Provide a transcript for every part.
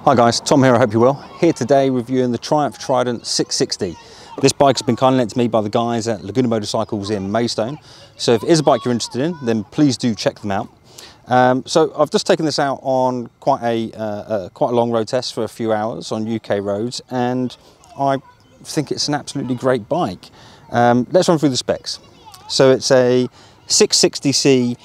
Hi guys, Tom here, I hope you're well. Here today reviewing the Triumph Trident 660. This bike has been kindly lent to me by the guys at Laguna Motorcycles in Maidstone. So if it is a bike you're interested in, then please do check them out. So I've just taken this out on quite a long road test for a few hours on UK roads, and I think it's an absolutely great bike. Let's run through the specs. So it's a 660C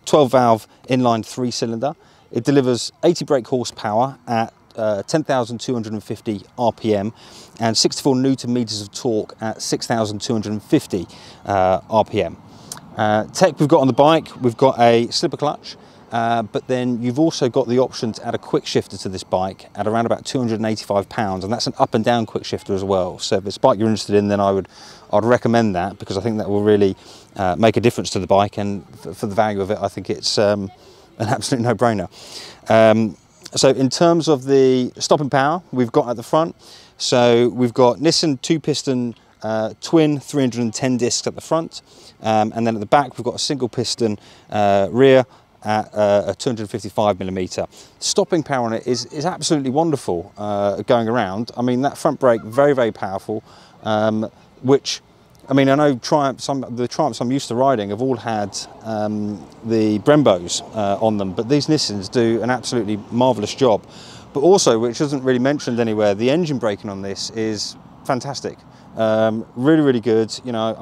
12 valve inline 3-cylinder. It delivers 80 brake horsepower at 10,250 RPM and 64 Newton meters of torque at 6,250 RPM. Tech we've got on the bike, we've got a slipper clutch, but then you've also got the option to add a quick shifter to this bike at around about 285 pounds, and that's an up and down quick shifter as well. So if it's a bike you're interested in, then I'd recommend that, because I think that will really make a difference to the bike, and for the value of it, I think it's an absolute no-brainer. So in terms of the stopping power we've got at the front, so we've got Nissan 2-piston twin 310 discs at the front, and then at the back we've got a single piston rear at a 255mm. Stopping power on it is absolutely wonderful going around. I mean, that front brake, very, very powerful, which, I mean, I know the Triumphs I'm used to riding have all had the Brembos on them, but these Nissans do an absolutely marvellous job. But also, which isn't really mentioned anywhere, the engine braking on this is fantastic. Really, really good. You know,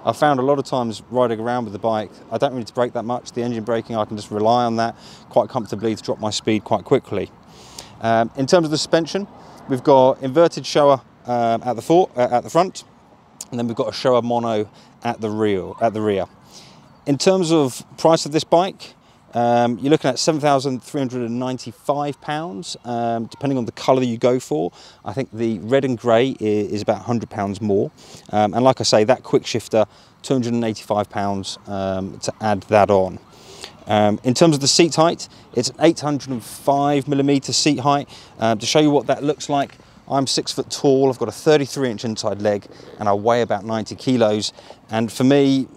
I found a lot of times riding around with the bike, I don't really need to brake that much. The engine braking, I can just rely on that quite comfortably to drop my speed quite quickly. In terms of the suspension, we've got inverted Showa at the front, and then we've got a Showa mono at the rear. In terms of price of this bike, you're looking at £7,395, depending on the colour you go for. I think the red and grey is about £100 more. And like I say, that quick shifter, £285 to add that on. In terms of the seat height, it's an 805mm seat height. To show you what that looks like, I'm 6 foot tall, I've got a 33-inch inside leg, and I weigh about 90 kilos. And for me,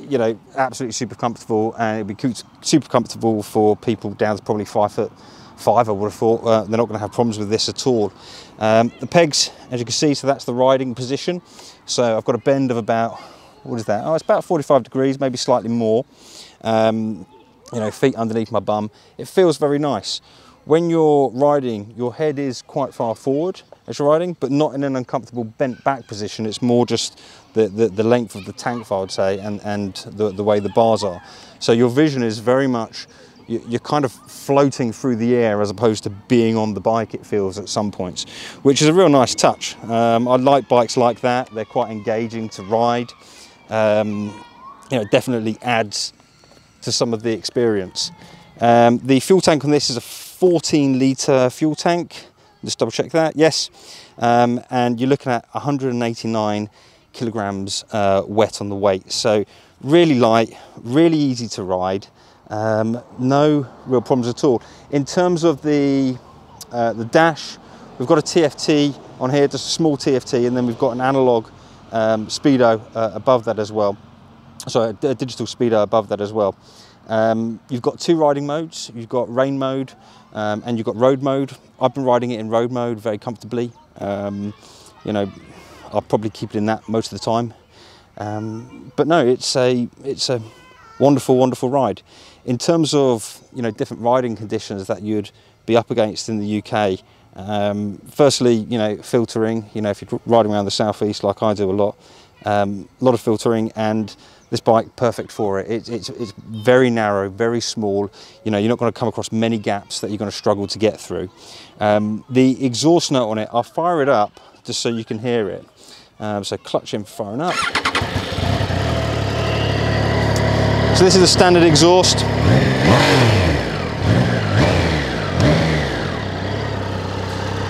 you know, absolutely super comfortable, and it'd be super comfortable for people down to probably 5'5", I would have thought. They're not going to have problems with this at all. The pegs, as you can see, so that's the riding position. So I've got a bend of about, what is that? Oh, it's about 45 degrees, maybe slightly more. You know, feet underneath my bum. It feels very nice. When you're riding, your head is quite far forward as you're riding, but not in an uncomfortable bent back position. It's more just the length of the tank, I would say, and the way the bars are. So your vision is very much, you're kind of floating through the air as opposed to being on the bike, it feels at some points, which is a real nice touch. I like bikes like that. They're quite engaging to ride. You know, it definitely adds to some of the experience. The fuel tank on this is a 14-litre fuel tank. Just double check that, yes. And you're looking at 189 kilograms wet on the weight. So really light, really easy to ride. No real problems at all. In terms of the dash, we've got a TFT on here, just a small TFT, and then we've got an analog speedo above that as well. Sorry, a digital speedo above that as well. You've got two riding modes. You've got rain mode and you've got road mode. I've been riding it in road mode very comfortably. You know, I'll probably keep it in that most of the time. But no, it's a wonderful, wonderful ride. In terms of, you know, different riding conditions that you'd be up against in the UK, firstly, you know, filtering. You know, if you're riding around the southeast like I do a lot of filtering, and this bike, perfect for it. It's very narrow, very small. You know, you're not going to come across many gaps that you're going to struggle to get through. The exhaust note on it, I'll fire it up just so you can hear it. So clutch in for firing up. So this is the standard exhaust.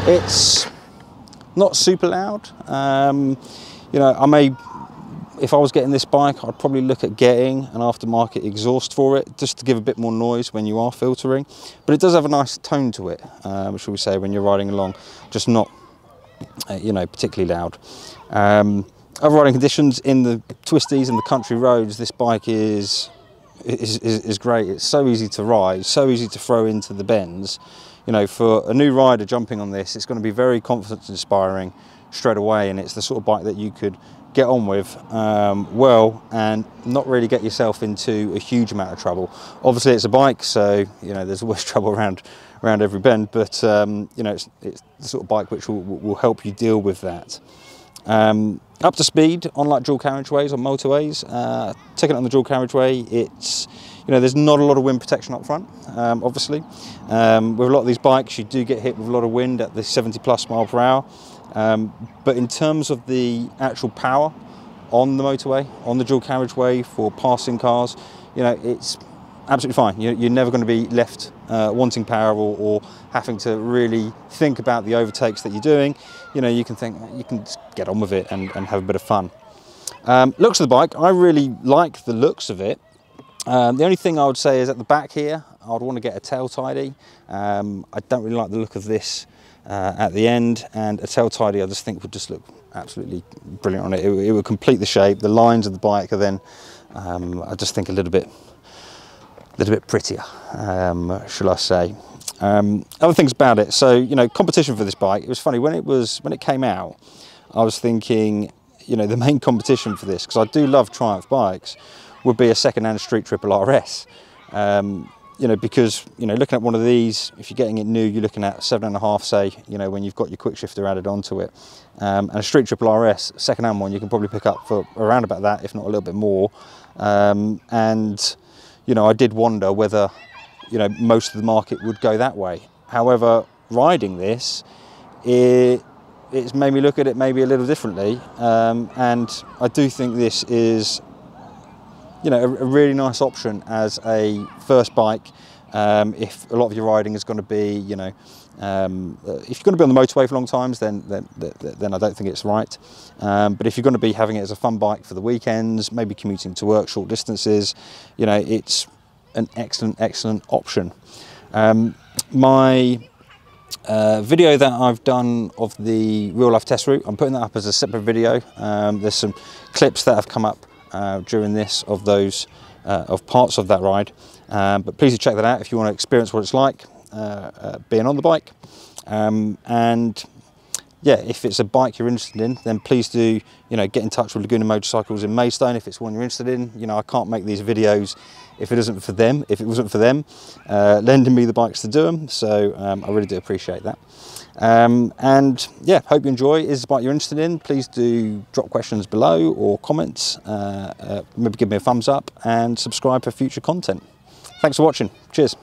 It's not super loud. You know, if I was getting this bike, I'd probably look at getting an aftermarket exhaust for it, just to give a bit more noise when you are filtering. But it does have a nice tone to it, shall we say, when you're riding along, just not, you know, particularly loud. Other riding conditions in the twisties and the country roads, this bike is great. It's so easy to ride, so easy to throw into the bends. you know, for a new rider jumping on this, it's going to be very confidence inspiring straight away, and it's the sort of bike that you could get on with well and not really get yourself into a huge amount of trouble. Obviously it's a bike, so you know there's always trouble around every bend, but you know, it's the sort of bike which will help you deal with that. Up to speed on like dual carriageways, on motorways, taking it on the dual carriageway, it's, you know, there's not a lot of wind protection up front, obviously. With a lot of these bikes you do get hit with a lot of wind at the 70+ mile per hour. But in terms of the actual power on the motorway, on the dual carriageway for passing cars, you know, it's absolutely fine. You're never going to be left wanting power or having to really think about the overtakes that you're doing. You know, you can just get on with it and have a bit of fun. Looks of the bike, I really like the looks of it. The only thing I would say is at the back here, I'd want to get a tail tidy. I don't really like the look of this at the end, and a tail tidy I just think would just look absolutely brilliant on it. It would complete the shape. The lines of the bike are then, I just think a little bit prettier, shall I say. Other things about it, so you know, competition for this bike, it was funny when it came out, I was thinking, you know, the main competition for this, because I do love Triumph bikes, would be a second-hand street triple RS. You know, because, you know, looking at one of these, if you're getting it new, you're looking at 7.5, say, you know, when you've got your quick shifter added onto it. And a street triple RS, second-hand one, you can probably pick up for around about that, if not a little bit more. And, you know, I did wonder whether, you know, most of the market would go that way. However, riding this, it's made me look at it maybe a little differently. And I do think this is, you know, a really nice option as a first bike. If a lot of your riding is going to be, you know, if you're going to be on the motorway for long times, then I don't think it's right. But if you're going to be having it as a fun bike for the weekends, maybe commuting to work, short distances, you know, it's an excellent option. My video that I've done of the real life test route, I'm putting that up as a separate video. There's some clips that have come up during this of those of parts of that ride, but please do check that out if you want to experience what it's like being on the bike. And yeah, if it's a bike you're interested in, then please do, you know, get in touch with Laguna Motorcycles in Maidstone if it's one you're interested in. You know, I can't make these videos if it isn't for them, if it wasn't for them lending me the bikes to do them, so I really do appreciate that. And yeah, hope you enjoy. Is this a bike you're interested in? Please do drop questions below or comments, maybe give me a thumbs up and subscribe for future content. Thanks for watching. Cheers.